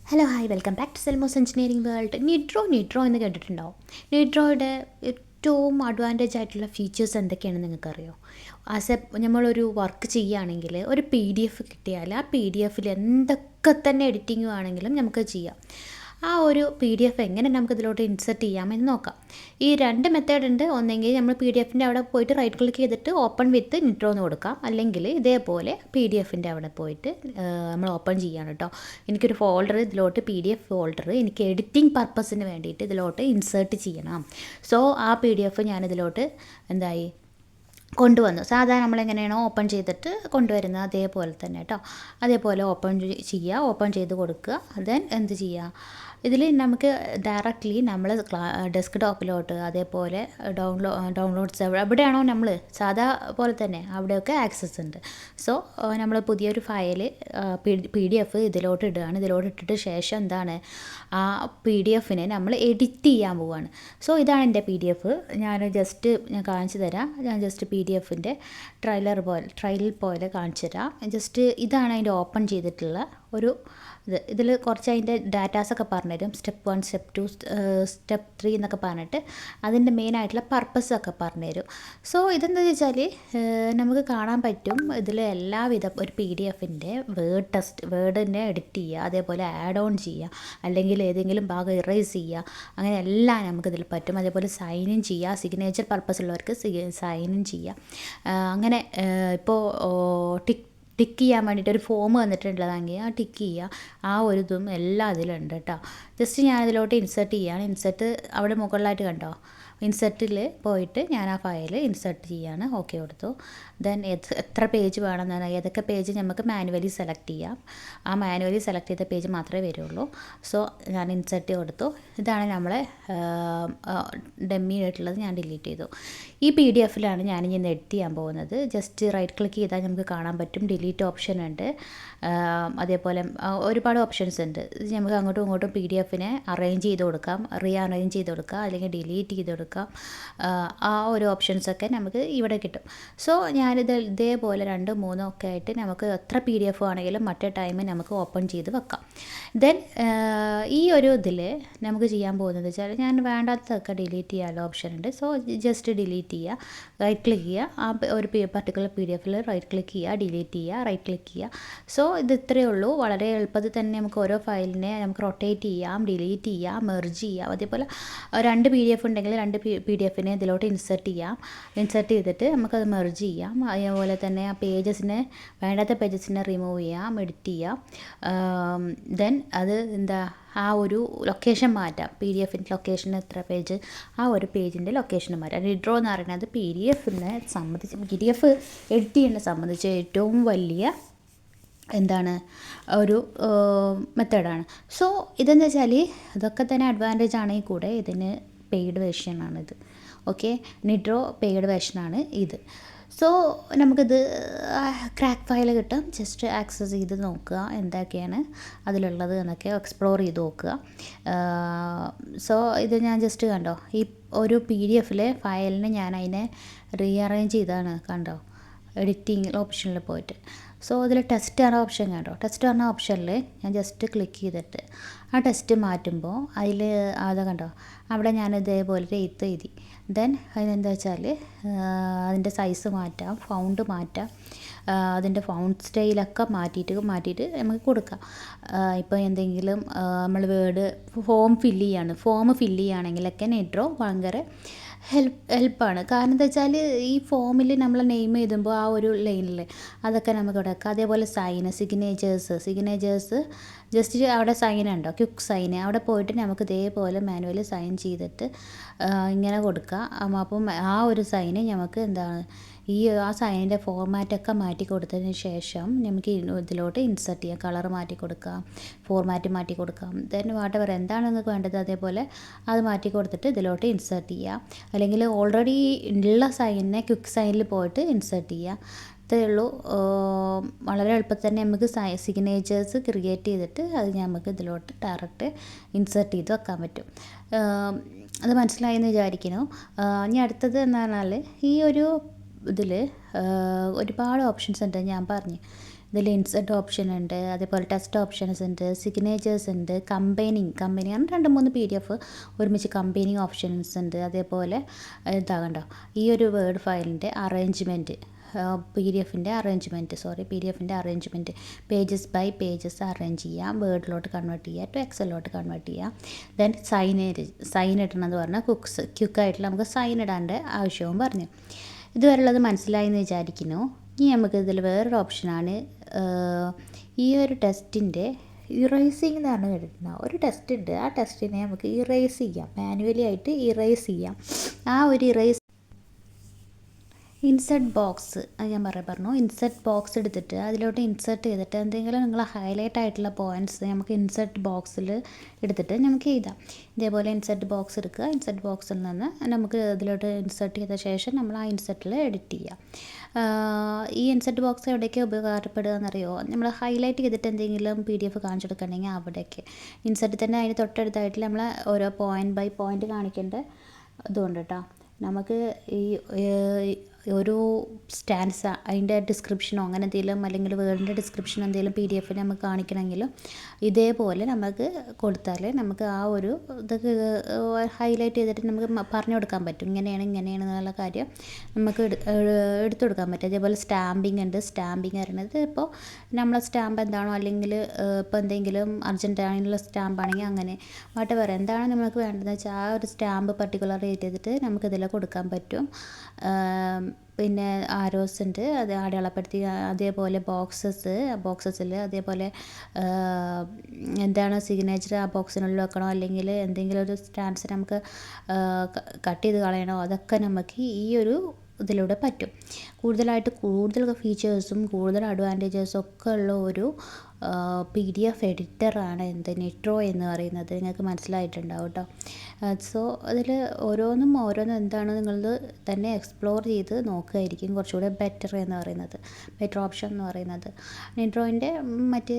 Hello hi welcome back to Selmos engineering world. Nitro എന്ന് കേട്ടിട്ടുണ്ടാവും. നിട്രോയുടെ ഏറ്റവും അഡ്വാൻറ്റേജ് ആയിട്ടുള്ള ഫീച്ചേഴ്സ് എന്തൊക്കെയാണെന്ന് നിങ്ങൾക്കറിയോ? നമ്മളൊരു വർക്ക് ചെയ്യുകയാണെങ്കിൽ ഒരു PDF കിട്ടിയാൽ ആ PDF എന്തൊക്കെ തന്നെ എഡിറ്റിംഗ് ആണെങ്കിലും നമുക്ക് ചെയ്യാം. ആ ഒരു PDF എങ്ങനെ നമുക്കിതിലോട്ട് ഇൻസെർട്ട് ചെയ്യാമെന്ന് നോക്കാം. ഈ രണ്ട് മെത്തേഡ് ഉണ്ട്. ഒന്നെങ്കിൽ നമ്മൾ PDF അവിടെ പോയിട്ട് റൈറ്റ് ക്ലിക്ക് ചെയ്തിട്ട് ഓപ്പൺ വിത്ത് നിട്രോ എന്ന് കൊടുക്കാം. അല്ലെങ്കിൽ ഇതേപോലെ PDF അവിടെ പോയിട്ട് നമ്മൾ ഓപ്പൺ ചെയ്യാണ് കേട്ടോ. എനിക്കൊരു ഫോൾഡർ ഇതിലോട്ട് PDF ഫോൾഡർ എനിക്ക് എഡിറ്റിംഗ് പർപ്പസിന് വേണ്ടിയിട്ട് ഇതിലോട്ട് ഇൻസേർട്ട് ചെയ്യണം. സോ ആ PDF ഞാനിതിലോട്ട് എന്തായി കൊണ്ടുവന്നു. സാധാരണ നമ്മളെങ്ങനെയാണോ ഓപ്പൺ ചെയ്തിട്ട് കൊണ്ടുവരുന്നത് അതേപോലെ തന്നെ കേട്ടോ. അതേപോലെ ഓപ്പൺ ചെയ്യുക, ഓപ്പൺ ചെയ്ത് കൊടുക്കുക. ദെൻ എന്ത് ചെയ്യുക, ഇതിൽ നമുക്ക് ഡയറക്റ്റ്ലി നമ്മൾ ഡെസ്ക് ടോപ്പിലോട്ട് അതേപോലെ ഡൗൺലോഡ്സ് എവിടെയാണോ നമ്മൾ സാധാ പോലെ തന്നെ അവിടെയൊക്കെ ആക്സസ് ഉണ്ട്. സോ നമ്മൾ പുതിയൊരു ഫയൽ PDF ഇതിലോട്ട് ഇടുകയാണ്. ഇതിലോട്ട് ഇട്ടിട്ട് ശേഷം എന്താണ്, ആ PDF നമ്മൾ എഡിറ്റ് ചെയ്യാൻ പോവുകയാണ്. സോ ഇതാണ് എൻ്റെ PDF. ഞാൻ കാണിച്ചു തരാം. ഞാൻ ജസ്റ്റ് PDF ട്രയൽ പോലെ കാണിച്ചു തരാം. ഇതാണ് അതിൻ്റെ ഓപ്പൺ ചെയ്തിട്ടുള്ള ഒരു ഇതിൽ കുറച്ച് അതിൻ്റെ ഡാറ്റാസൊക്കെ പറഞ്ഞുതരും. സ്റ്റെപ്പ് 1, സ്റ്റെപ്പ് 2, സ്റ്റെപ്പ് 3 എന്നൊക്കെ പറഞ്ഞിട്ട് അതിൻ്റെ മെയിനായിട്ടുള്ള പർപ്പസൊക്കെ പറഞ്ഞുതരും. സോ ഇതെന്താണെന്ന് വെച്ചാൽ നമുക്ക് കാണാൻ പറ്റും ഇതിൽ എല്ലാവിധ ഒരു PDF വേർഡിൻ്റെ എഡിറ്റ് ചെയ്യുക, അതേപോലെ ആഡ് ഓൺ ചെയ്യുക, അല്ലെങ്കിൽ ഏതെങ്കിലും ഭാഗം ഇറേസ് ചെയ്യുക, അങ്ങനെ എല്ലാം നമുക്കിതിൽ പറ്റും. അതേപോലെ സൈൻ ഇൻ ചെയ്യുക, സിഗ്നേച്ചർ പർപ്പസ് ഉള്ളവർക്ക് സൈൻ ഇൻ ചെയ്യുക. അങ്ങനെ ഇപ്പോൾ ടിക്ക് ചെയ്യാൻ വേണ്ടിയിട്ട് ഒരു ഫോം വന്നിട്ടുള്ളതാണെങ്കിൽ ആ ടിക്ക് ചെയ്യുക, ആ ഒരു ഇതും എല്ലാം അതിലുണ്ട് കേട്ടോ. ജസ്റ്റ് ഞാനിതിലോട്ട് ഇൻസെർട്ട് ചെയ്യുകയാണ്. ഇൻസെർട്ട് അവിടെ മുകളിലായിട്ട് കണ്ടോ, ഇൻസെർട്ടിൽ പോയിട്ട് ഞാൻ ആ ഫയൽ ഇൻസെർട്ട് ചെയ്യാണ്. ഓക്കെ കൊടുത്തു. ദെൻ എത്ര പേജ് വേണമെന്ന് ഏതൊക്കെ പേജ് നമുക്ക് മാനുവലി സെലക്ട് ചെയ്യാം. ആ മാനുവലി സെലക്ട് ചെയ്ത പേജ് മാത്രമേ വരുള്ളൂ. സോ ഞാൻ ഇൻസെർട്ട് കൊടുത്തു. ഇതാണ് നമ്മളെ ഡമ്മി ആയിട്ടുള്ളത്, ഞാൻ ഡിലീറ്റ് ചെയ്തു. ഈ PDF ഞാനിനി എഡിറ്റ് ചെയ്യാൻ പോകുന്നത്. ജസ്റ്റ് റൈറ്റ് ക്ലിക്ക് ചെയ്താൽ നമുക്ക് കാണാൻ പറ്റും ഡിലീറ്റ് ഓപ്ഷൻ ഉണ്ട്. അതേപോലെ ഒരുപാട് ഓപ്ഷൻസ് ഉണ്ട്. നമുക്ക് അങ്ങോട്ടും ഇങ്ങോട്ടും PDF അറേഞ്ച് ചെയ്ത് കൊടുക്കാം, അറേഞ്ച് ചെയ്ത് കൊടുക്കാം, അല്ലെങ്കിൽ ഡിലീറ്റ് ചെയ്ത് കൊടുക്കാം. ആ ഒരു ഓപ്ഷൻസൊക്കെ നമുക്ക് ഇവിടെ കിട്ടും. സോ ഞാനിത് ഇതേപോലെ 2, 3 ഒക്കെ ആയിട്ട് നമുക്ക് എത്ര PDF ആണെങ്കിലും മറ്റേ ടൈമിൽ നമുക്ക് ഓപ്പൺ ചെയ്ത് വെക്കാം. ദെൻ ഈ ഒരു ഇതിൽ നമുക്ക് ചെയ്യാൻ പോകുന്നത് വെച്ചാൽ ഞാൻ വേണ്ടാത്തതൊക്കെ ഡിലീറ്റ് ചെയ്യാനുള്ള ഓപ്ഷൻ ഉണ്ട്. സോ ജസ്റ്റ് ഡിലീറ്റ് ചെയ്യുക, റൈറ്റ് ക്ലിക്ക് ചെയ്യുക, ആ ഒരു പർട്ടിക്കുലർ PDF റൈറ്റ് ക്ലിക്ക് ചെയ്യുക, ഡിലീറ്റ് ചെയ്യുക, റൈറ്റ് ക്ലിക്ക് ചെയ്യുക. സോ ഇത് ഇത്രയേ ഉള്ളൂ. വളരെ എളുപ്പത്തിൽ തന്നെ നമുക്ക് ഓരോ ഫയലിനെ നമുക്ക് റൊട്ടേറ്റ് ചെയ്യാം, ഡിലീറ്റ് ചെയ്യാം, മെർജ് ചെയ്യാം. അതേപോലെ 2 PDF ഉണ്ടെങ്കിൽ 2 PDF ഇതിലോട്ട് ഇൻസെർട്ട് ചെയ്യാം. ഇൻസെർട്ട് ചെയ്തിട്ട് നമുക്കത് മെർജ് ചെയ്യാം. അതേപോലെ തന്നെ ആ വേണ്ടാത്ത പേജസിനെ റിമൂവ് ചെയ്യാം, എഡിറ്റ് ചെയ്യാം. ദെൻ അത് ആ ഒരു ലൊക്കേഷൻ മാറ്റാം. PDF ലൊക്കേഷൻ എത്ര പേജ്, ആ ഒരു പേജിൻ്റെ ലൊക്കേഷൻ മാറ്റാം. നിട്രോ എന്ന് പറയുന്നത് PDF എഡിറ്റ് ചെയ്യുന്നതിനെ സംബന്ധിച്ച് ഏറ്റവും വലിയ ഒരു മെത്തേഡാണ്. സോ ഇതെന്ന് വെച്ചാൽ ഇതൊക്കെ തന്നെ അഡ്വാൻറ്റേജ് ആണെങ്കിൽ കൂടെ ഇതിന് പെയ്ഡ് വേർഷനാണിത്. ഓക്കെ, നിട്രോ പെയ്ഡ് വേർഷനാണ് ഇത്. സോ നമുക്കിത് ക്രാക്ക് ഫയൽ കിട്ടും. ജസ്റ്റ് ആക്സസ് ചെയ്ത് നോക്കുക എന്തൊക്കെയാണ് അതിലുള്ളത് എന്നൊക്കെ എക്സ്പ്ലോർ ചെയ്ത് നോക്കുക. സോ ഇത് ഞാൻ ജസ്റ്റ് കണ്ടോ, ഈ ഒരു PDF ഫയലിനെ ഞാൻ അതിനെ റീഅറേഞ്ച് ചെയ്താണ് കണ്ടോ, എഡിറ്റിംഗ് ഓപ്ഷനിൽ പോയിട്ട്. സോ ഇതിൽ ടെസ്റ്റ് എന്ന ഓപ്ഷൻ കണ്ടോ, ടെസ്റ്റ് എന്ന ഓപ്ഷനിൽ ഞാൻ ജസ്റ്റ് ക്ലിക്ക് ചെയ്തിട്ട് ആ ടെസ്റ്റ് മാറ്റുമ്പോൾ അതിൽ കണ്ടോ, അവിടെ ഞാൻ ഇതേപോലെ 8 എഴുതി. ദെൻ അതിനെന്താ വെച്ചാൽ അതിൻ്റെ സൈസ് മാറ്റാം, ഫൗണ്ട് മാറ്റാം, അതിൻ്റെ ഫൗണ്ട് സ്റ്റൈലൊക്കെ മാറ്റിയിട്ട് നമുക്ക് കൊടുക്കാം. ഇപ്പോൾ എന്തെങ്കിലും നമ്മൾ ഫോം ഫില്ല് ചെയ്യുകയാണെങ്കിലൊക്കെ നിട്രോ ഭയങ്കര ഹെൽപ്പാണ്. കാരണം എന്താ വെച്ചാൽ ഈ ഫോമിൽ നമ്മൾ നെയിം എഴുതുമ്പോൾ ആ ഒരു ലൈനിൽ അതൊക്കെ നമുക്ക് കൊടുക്കാം. അതേപോലെ സിഗ്നേച്ചേഴ്സ് ജസ്റ്റ് അവിടെ സൈൻ ഉണ്ടോ, ക്വിക്ക് സൈൻ, അവിടെ പോയിട്ട് നമുക്ക് ഇതേപോലെ മാനുവലി സൈൻ ചെയ്തിട്ട് ഇങ്ങനെ കൊടുക്കാം. അപ്പം ആ ഒരു സൈന് നമുക്ക് ആ സൈനിൻ്റെ ഫോർമാറ്റൊക്കെ മാറ്റി കൊടുത്തതിന് ശേഷം നമുക്ക് ഇതിലോട്ട് ഇൻസെർട്ട് ചെയ്യാം. കളർ മാറ്റി കൊടുക്കാം, ഫോർമാറ്റ് മാറ്റി കൊടുക്കാം. ദെൻ വാട്ടെവർ എന്താണ് നിങ്ങൾക്ക് വേണ്ടത് അതേപോലെ അത് മാറ്റി കൊടുത്തിട്ട് ഇതിലോട്ട് ഇൻസെർട്ട് ചെയ്യാം. അല്ലെങ്കിൽ ഓൾറെഡി ഉള്ള സൈനിനെ ക്വിക്ക് സൈനിൽ പോയിട്ട് ഇൻസെർട്ട് ചെയ്യാം. ഇത്രയേ ഉള്ളൂ. വളരെ എളുപ്പത്തിൽ തന്നെ നമുക്ക് സിഗ്നേച്ചേഴ്സ് ക്രിയേറ്റ് ചെയ്തിട്ട് അത് നമുക്ക് ഇതിലോട്ട് ഡയറക്റ്റ് ഇൻസെർട്ട് ചെയ്ത് വെക്കാൻ പറ്റും. അത് മനസ്സിലായെന്ന് വിചാരിക്കുന്നു. ഇനി അടുത്തത് എന്ന് പറഞ്ഞാൽ ഈ ഒരു ഇതിൽ ഒരുപാട് ഓപ്ഷൻസ് ഉണ്ട്. ഞാൻ പറഞ്ഞു ഇതിൽ ഇൻസെർട്ട് ഓപ്ഷൻ ഉണ്ട്, അതേപോലെ ടെസ്റ്റ് ഓപ്ഷൻസ് ഉണ്ട്, സിഗ്നേച്ചേഴ്സ് ഉണ്ട്, കമ്പൈനിങ് ആണ് 2-3 PDF ഒരുമിച്ച് കമ്പൈനിങ് ഓപ്ഷൻസ് ഉണ്ട്. അതേപോലെ ഇതാകണ്ടോ ഈ ഒരു വേർഡ് ഫയലിൻ്റെ അറേഞ്ച്മെൻറ്റ്, പി ഡി എഫിൻ്റെ arrangement pages by pages arrange ചെയ്യുക, വേർഡിലോട്ട് കൺവേർട്ട് ചെയ്യുക, ടു എക്സലിലോട്ട് കൺവേർട്ട് ചെയ്യുക. ദെൻ സൈൻ ഇടണമെന്ന് പറഞ്ഞാൽ ക്വിക്കായിട്ട് നമുക്ക് സൈൻ ഇടാൻ്റെ ആവശ്യവും പറഞ്ഞു. ഇതുവരെയുള്ളത് മനസ്സിലായി എന്ന് വിചാരിക്കുന്നു. ഇനി നമുക്ക് ഇതിൽ വേറൊരു ഓപ്ഷനാണ് ഈ ഒരു ടെസ്റ്റിൻ്റെ ഇറേസിങ് എന്ന് പറഞ്ഞു കേട്ടിട്ടുണ്ടാവും. ഒരു ടെസ്റ്റ് ഉണ്ട്, ആ ടെസ്റ്റിനെ നമുക്ക് ഇറേസ് ചെയ്യാം, മാനുവലി ആയിട്ട് ഇറേസ് ചെയ്യാം. ആ ഒരു ഇൻസെർട്ട് ബോക്സ് അത് ഞാൻ പറഞ്ഞു ഇൻസെർട്ട് ബോക്സ് എടുത്തിട്ട് അതിലോട്ട് ഇൻസെർട്ട് ചെയ്തിട്ട് എന്തെങ്കിലും നിങ്ങൾ ഹൈലൈറ്റ് ആയിട്ടുള്ള പോയിൻറ്റ്സ് നമുക്ക് ഇൻസെർട്ട് ബോക്സിൽ എടുത്തിട്ട് നമുക്ക് എഴുതാം. ഇതേപോലെ ഇൻസെർട്ട് ബോക്സ് എടുക്കുക, ഇൻസെർട്ട് ബോക്സിൽ നിന്ന് നമുക്ക് ഇതിലോട്ട് ഇൻസെർട്ട് ചെയ്ത ശേഷം നമ്മൾ ആ ഇൻസെർട്ടിൽ എഡിറ്റ് ചെയ്യുക. ഈ ഇൻസെർട്ട് ബോക്സ് എവിടേക്ക് ഉപകാരപ്പെടുക എന്നറിയോ? നമ്മൾ ഹൈലൈറ്റ് ചെയ്തിട്ട് എന്തെങ്കിലും PDF കാണിച്ചെടുക്കണമെങ്കിൽ അവിടേക്ക് ഇൻസെർട്ട് തന്നെ അതിന് തൊട്ടടുത്തായിട്ട് നമ്മൾ ഓരോ പോയിൻ്റ് ബൈ പോയിൻ്റ് കാണിക്കേണ്ട ഇതുകൊണ്ട് കേട്ടോ. നമുക്ക് ഈ ഒരു സ്റ്റാൻസ അതിൻ്റെ ഡിസ്ക്രിപ്ഷനോ അങ്ങനെ എന്തെങ്കിലും, അല്ലെങ്കിൽ വേർഡിൻ്റെ ഡിസ്ക്രിപ്ഷൻ എന്തെങ്കിലും PDF നമുക്ക് കാണിക്കണമെങ്കിലും ഇതേപോലെ നമുക്ക് കൊടുത്താൽ നമുക്ക് ആ ഒരു ഇതൊക്കെ ഹൈലൈറ്റ് ചെയ്തിട്ട് നമുക്ക് പറഞ്ഞു കൊടുക്കാൻ പറ്റും. ഇങ്ങനെയാണ് എന്നുള്ള കാര്യം നമുക്ക് എടുത്തു കൊടുക്കാൻ പറ്റും. അതേപോലെ സ്റ്റാമ്പിങ് ഉണ്ട്. സ്റ്റാമ്പിങ് പറയുന്നത് ഇപ്പോൾ നമ്മളെ സ്റ്റാമ്പ് എന്താണോ, അല്ലെങ്കിൽ ഇപ്പോൾ എന്തെങ്കിലും അർജൻറ്റൈനുള്ള സ്റ്റാമ്പാണെങ്കിൽ അങ്ങനെ വാട്ടവർ എന്താണോ നമുക്ക് വേണ്ടതെന്ന് വെച്ചാൽ ആ ഒരു സ്റ്റാമ്പ് പർട്ടിക്കുലർ ചെയ്തിട്ട് നമുക്കിതിൽ കൊടുക്കാൻ പറ്റും. പിന്നെ ആരോസ് ഉണ്ട്, അത് അടയാളപ്പെടുത്തി. അതേപോലെ ബോക്സസിൽ അതേപോലെ എന്താണ് സിഗ്നേച്ചർ ആ ബോക്സിനുള്ളിൽ വെക്കണോ, അല്ലെങ്കിൽ എന്തെങ്കിലും ഒരു സ്റ്റാൻസ് നമുക്ക് കട്ട് ചെയ്ത് കളയണോ, അതൊക്കെ നമുക്ക് ഈ ഒരു ഇതിലൂടെ പറ്റും. കൂടുതൽ ഫീച്ചേഴ്സും കൂടുതൽ അഡ്വാൻറ്റേജസും ഒക്കെ ഉള്ള ഒരു PDF എഡിറ്ററാണ് നിട്രോ എന്ന് പറയുന്നത്. നിങ്ങൾക്ക് മനസ്സിലായിട്ടുണ്ടാവും കേട്ടോ. സോ അതിൽ ഓരോന്നും എന്താണ് നിങ്ങളത് തന്നെ എക്സ്പ്ലോർ ചെയ്ത് നോക്കുകയായിരിക്കും കുറച്ചുകൂടെ ബെറ്റർ ഓപ്ഷൻ എന്ന് പറയുന്നത്. നിട്രോയിൻ്റെ മറ്റ്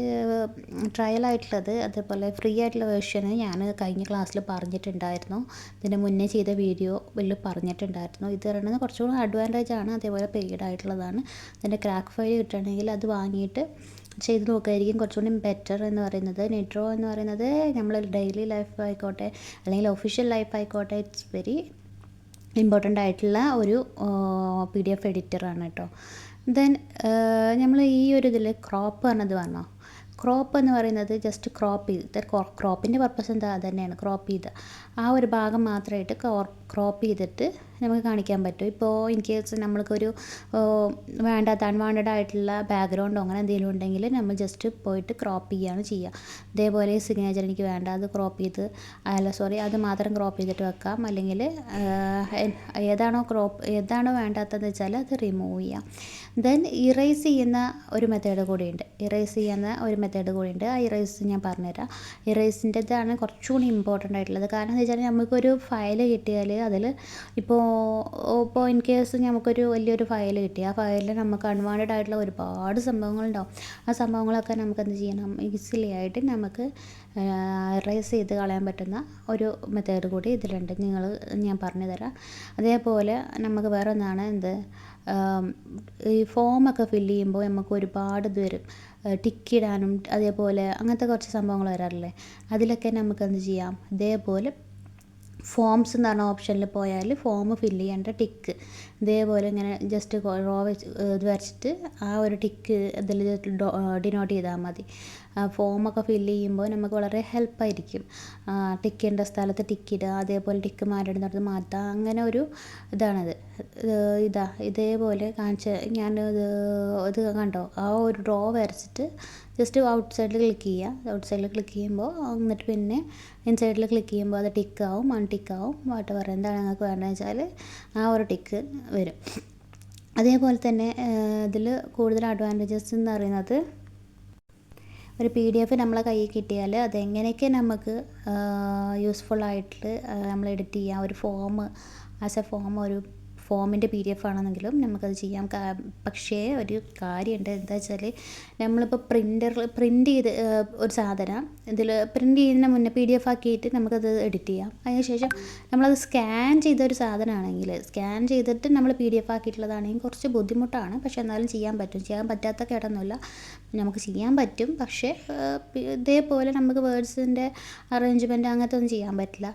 ട്രയലായിട്ടുള്ളത്, അതേപോലെ ഫ്രീ ആയിട്ടുള്ള വേർഷന് ഞാൻ കഴിഞ്ഞ ക്ലാസ്സിൽ പറഞ്ഞിട്ടുണ്ടായിരുന്നു. ഇതിൻ്റെ മുന്നേ ചെയ്ത വീഡിയോയിൽ പറഞ്ഞിട്ടുണ്ടായിരുന്നു. ഇത് പറയുന്നത് കുറച്ചുകൂടി അഡ്വാൻറ്റേജ് ആണ്, അതേപോലെ പെയ്ഡ് ആയിട്ടുള്ളതാണ്. അതിൻ്റെ ക്രാക്ക് ഫയൽ കിട്ടുകയാണെങ്കിൽ അത് വാങ്ങിയിട്ട് ചെയ്ത് നോക്കുകയായിരിക്കും കുറച്ചുകൂടി ബെറ്റർ എന്ന് പറയുന്നത്. നിട്രോ എന്ന് പറയുന്നത് നമ്മൾ ഡെയിലി ലൈഫ് ആയിക്കോട്ടെ, അല്ലെങ്കിൽ ഒഫീഷ്യൽ ലൈഫ് ആയിക്കോട്ടെ, ഇറ്റ്സ് വെരി ഇമ്പോർട്ടൻ്റ് ആയിട്ടുള്ള ഒരു PDF എഡിറ്ററാണ് കേട്ടോ. ദെൻ നമ്മൾ ഈ ഒരു ഇതിൽ ക്രോപ്പ് പറഞ്ഞോ. ക്രോപ്പ് എന്ന് പറയുന്നത് ജസ്റ്റ് ക്രോപ്പിൻ്റെ പർപ്പസ് എന്താ, അത് തന്നെയാണ് ക്രോപ്പ് ചെയ്ത് ആ ഒരു ഭാഗം മാത്രമായിട്ട് ക്രോപ്പ് ചെയ്തിട്ട് നമുക്ക് കാണിക്കാൻ പറ്റും. ഇപ്പോൾ ഇൻ കേസ് നമ്മൾക്കൊരു അൺവാണ്ടഡ് ആയിട്ടുള്ള ബാക്ക്ഗ്രൗണ്ടോ അങ്ങനെ എന്തെങ്കിലും ഉണ്ടെങ്കിൽ നമ്മൾ ജസ്റ്റ് പോയിട്ട് ക്രോപ്പ് ചെയ്യുകയാണ് ചെയ്യുക. ഇതേപോലെ സിഗ്നേച്ചർ എനിക്ക് വേണ്ട, അത് മാത്രം ക്രോപ്പ് ചെയ്തിട്ട് വെക്കാം. അല്ലെങ്കിൽ ഏതാണോ വേണ്ടാത്തതെന്ന് വെച്ചാൽ അത് റിമൂവ് ചെയ്യാം. ദെൻ ഇറേസ് ചെയ്യുന്ന ഒരു മെത്തേഡ് കൂടിയുണ്ട്. ആ ഇറേസ് ഞാൻ പറഞ്ഞുതരാം. ഇറേസിൻ്റെതാണ് കുറച്ചുകൂടി ഇമ്പോർട്ടൻ്റ് ആയിട്ടുള്ളത്. കാരണം എന്താ വെച്ചാൽ നമുക്കൊരു ഫയൽ കിട്ടിയാൽ അതിൽ ഇപ്പോൾ ഇൻ കേസ് നമുക്കൊരു വലിയൊരു ഫയൽ കിട്ടി, ആ ഫയലിൽ നമുക്ക് അൺവാണ്ടഡ് ആയിട്ടുള്ള ഒരുപാട് സംഭവങ്ങളുണ്ടാവും. ആ സംഭവങ്ങളൊക്കെ നമുക്ക് എന്ത് ചെയ്യണം, ഈസിലി ആയിട്ട് നമുക്ക് ഇറേസ് ചെയ്ത് കളയാൻ പറ്റുന്ന ഒരു മെത്തേഡ് കൂടി ഇതിലുണ്ട്. ഞാൻ പറഞ്ഞു തരാം. അതേപോലെ നമുക്ക് വേറെ ഒന്നാണ് ഈ ഫോമൊക്കെ ഫില്ല് ചെയ്യുമ്പോൾ നമുക്ക് ഒരുപാട് ഇത് വരും, ടിക്കിടാനും അതേപോലെ അങ്ങനത്തെ കുറച്ച് സംഭവങ്ങൾ വരാറില്ലേ. അതിലൊക്കെ നമുക്ക് എന്ത് ചെയ്യാം, ഇതേപോലെ ഫോംസ് എന്ന് പറഞ്ഞ ഓപ്ഷനിൽ പോയാൽ ഫോം ഫില്ല് ചെയ്യേണ്ട ടിക്ക് ഇതേപോലെ ഇങ്ങനെ ജസ്റ്റ് ഇത് വരച്ചിട്ട് ആ ഒരു ടിക്ക് ഇതിൽ ഡിനോട്ട് ചെയ്താൽ മതി. ഫോമൊക്കെ ഫില്ല് ചെയ്യുമ്പോൾ നമുക്ക് വളരെ ഹെൽപ്പായിരിക്കും. ടിക്കിൻ്റെ സ്ഥലത്ത് ടിക്കിടുക, അതേപോലെ ടിക്ക് മാറ്റേണ്ടത് മാറ്റുക, അങ്ങനെ ഒരു ഇതാണത്. ഇതേപോലെ ഞാൻ ഇത് കണ്ടോ, ആ ഒരു ഡ്രോ വരച്ചിട്ട് ജസ്റ്റ് ഔട്ട് സൈഡിൽ ക്ലിക്ക് ചെയ്യുമ്പോൾ എന്നിട്ട് പിന്നെ ഇൻസൈഡിൽ ക്ലിക്ക് ചെയ്യുമ്പോൾ അത് ടിക്കാവും, അൺടിക്കാവും, എന്താണ് നിങ്ങൾക്ക് വേണ്ടതെന്ന് വെച്ചാൽ ആ ഒരു ടിക്ക് വരും. അതേപോലെ തന്നെ ഇതിൽ കൂടുതൽ അഡ്വാൻറ്റേജസ് എന്ന് പറയുന്നത്, ഒരു PDF നമ്മളെ കയ്യിൽ കിട്ടിയാൽ അതെങ്ങനെയൊക്കെ നമുക്ക് യൂസ്ഫുള്ളായിട്ട് നമ്മൾ എഡിറ്റ് ചെയ്യാം. ഒരു ഫോം ഒരു ഫോമിൻ്റെ PDF ആണെന്നെങ്കിലും നമുക്കത് ചെയ്യാം. പക്ഷേ ഒരു കാര്യമുണ്ട്, എന്താ വെച്ചാൽ നമ്മളിപ്പോൾ പ്രിൻ്റ് ചെയ്ത് ഒരു സാധനം ഇതിൽ പ്രിൻ്റ് ചെയ്യുന്നതിന് മുന്നേ PDF ആക്കിയിട്ട് നമുക്കത് എഡിറ്റ് ചെയ്യാം. അതിനുശേഷം നമ്മളത് സ്കാൻ ചെയ്തൊരു സാധനമാണെങ്കിൽ, സ്കാൻ ചെയ്തിട്ട് നമ്മൾ PDF ആക്കിയിട്ടുള്ളതാണെങ്കിൽ കുറച്ച് ബുദ്ധിമുട്ടാണ്. പക്ഷേ എന്നാലും ചെയ്യാൻ പറ്റാത്ത കേടൊന്നുമില്ല, നമുക്ക് ചെയ്യാൻ പറ്റും. പക്ഷേ ഇതേപോലെ നമുക്ക് വേർഡ്സിൻ്റെ അറേഞ്ച്മെൻറ്റ് അങ്ങനത്തെ ഒന്നും ചെയ്യാൻ പറ്റില്ല,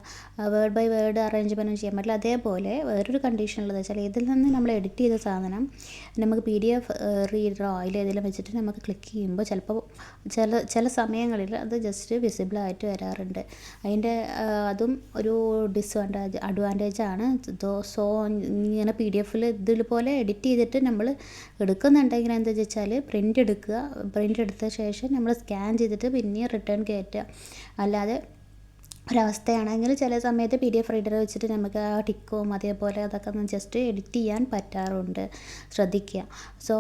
വേർഡ് ബൈ വേർഡ് അറേഞ്ച്മെൻറ്റ് ഒന്നും ചെയ്യാൻ പറ്റില്ല. അതേപോലെ വേറൊരു കണ്ടീഷൻ ഉള്ളത് വെച്ചാൽ ഇതിൽ നിന്ന് നമ്മൾ എഡിറ്റ് ചെയ്ത സാധനം നമുക്ക് PDF റീഡറോ അതിലേതെങ്കിലും വെച്ചിട്ട് നമുക്ക് ക്ലിക്ക് ചെയ്യുമ്പോൾ ചിലപ്പോൾ ചില സമയങ്ങളിൽ അത് ജസ്റ്റ് വിസിബിളായിട്ട് വരാറുണ്ട്. അതിൻ്റെ അതും ഒരു അഡ്വാൻറ്റേജാണ്. സോ ഇങ്ങനെ PDF ഇതുപോലെ എഡിറ്റ് ചെയ്തിട്ട് നമ്മൾ എടുക്കുന്നുണ്ടെങ്കിൽ എന്താ വെച്ചാൽ പ്രിൻ്റ് എടുത്ത ശേഷം നമ്മൾ സ്കാൻ ചെയ്തിട്ട് പിന്നെ റിട്ടേൺ കയറ്റുക. അല്ലാതെ ഒരവസ്ഥയാണെങ്കിൽ ചില സമയത്ത് PDF റീഡർ വെച്ചിട്ട് നമുക്ക് ആ ടിക്കും അതേപോലെ അതൊക്കെ ഒന്ന് ജസ്റ്റ് എഡിറ്റ് ചെയ്യാൻ പറ്റാറുണ്ട്, ശ്രദ്ധിക്കുക. സോ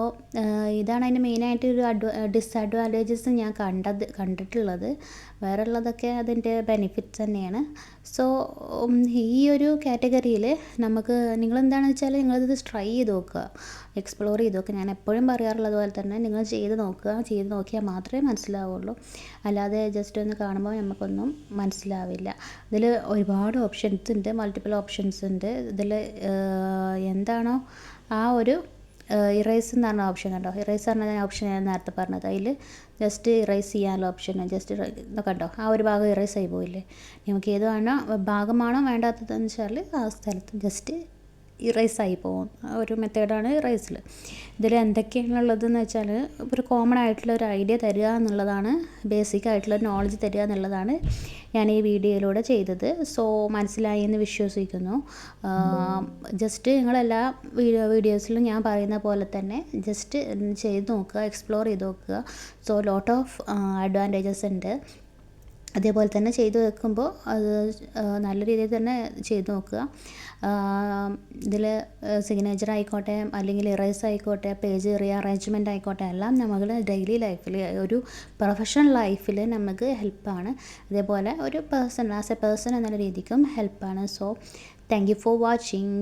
ഇതാണ് അതിൻ്റെ മെയിനായിട്ട് ഒരു ഡിസഡ്വാൻറ്റേജസ് ഞാൻ കണ്ടിട്ടുള്ളത്. വേറെ ഉള്ളതൊക്കെ അതിൻ്റെ ബെനിഫിറ്റ്സ് തന്നെയാണ്. സോ ഈ ഒരു കാറ്റഗറിയിൽ നമുക്ക് നിങ്ങളെന്താണെന്ന് വെച്ചാൽ നിങ്ങളിത് ട്രൈ ചെയ്ത് നോക്കുക, എക്സ്പ്ലോർ ചെയ്ത് നോക്കുക. ഞാൻ എപ്പോഴും പറയാറുള്ളത് പോലെ തന്നെ നിങ്ങൾ ചെയ്ത് നോക്കിയാൽ മാത്രമേ മനസ്സിലാവുള്ളൂ. അല്ലാതെ ജസ്റ്റ് ഒന്ന് കാണുമ്പോൾ നമുക്കൊന്നും മനസ്സിലാവില്ല. ഇതിൽ ഒരുപാട് ഓപ്ഷൻസ് ഉണ്ട്, മൾട്ടിപ്പിൾ ഓപ്ഷൻസ് ഉണ്ട്. ഇതിൽ എന്താണോ ആ ഒരു ഇറേസ് എന്ന് പറഞ്ഞ ഓപ്ഷൻ കണ്ടോ, ഇറേസ് പറഞ്ഞ ഓപ്ഷൻ ഞാൻ നേരത്തെ പറഞ്ഞത്, അതിൽ ജസ്റ്റ് ഇറേസ് ചെയ്യാനുള്ള ഓപ്ഷൻ ജസ്റ്റ് കണ്ടോ, ആ ഒരു ഭാഗം ഇറേസ് ആയി പോയില്ലേ. നമുക്ക് ഏത് ഭാഗമാണോ വേണ്ടാത്തതെന്ന് വെച്ചാൽ ആ സ്ഥലത്ത് ജസ്റ്റ് ഇറേസായി പോകും. ഒരു മെത്തേഡാണ് ഇറേസിൽ. ഇതിൽ എന്തൊക്കെയാണുള്ളതെന്ന് വെച്ചാൽ ഒരു കോമൺ ആയിട്ടുള്ള ഒരു ഐഡിയ തരിക എന്നുള്ളതാണ്, ബേസിക് ആയിട്ടുള്ള നോളജ് തരിക എന്നുള്ളതാണ് ഞാൻ ഈ വീഡിയോയിലൂടെ ചെയ്തത്. സോ മനസ്സിലായി എന്ന് വിശ്വസിക്കുന്നു. ജസ്റ്റ് നിങ്ങളെല്ലാ വീഡിയോസിലും ഞാൻ പറയുന്ന പോലെ തന്നെ ജസ്റ്റ് ചെയ്ത് നോക്കുക, എക്സ്പ്ലോർ ചെയ്ത് നോക്കുക. സോ ലോട്ട് ഓഫ് അഡ്വാൻറ്റേജസ് ഉണ്ട്. അതേപോലെ തന്നെ ചെയ്ത് വെക്കുമ്പോൾ അത് നല്ല രീതിയിൽ തന്നെ ചെയ്ത് നോക്കുക. ഇതിൽ സിഗ്നേച്ചർ ആയിക്കോട്ടെ അല്ലെങ്കിൽ ഇറേസ് ആയിക്കോട്ടെ പേജ് റീഅറേഞ്ച്മെൻറ്റ് ആയിക്കോട്ടെ എല്ലാം നമ്മൾ ഡെയിലി ലൈഫിൽ ഒരു പ്രൊഫഷണൽ ലൈഫിൽ നമുക്ക് ഹെൽപ്പാണ്. അതേപോലെ ഒരു ആസ് എ പേഴ്സൺ എന്നുള്ള രീതിക്കും ഹെൽപ്പാണ്. So thank you for watching.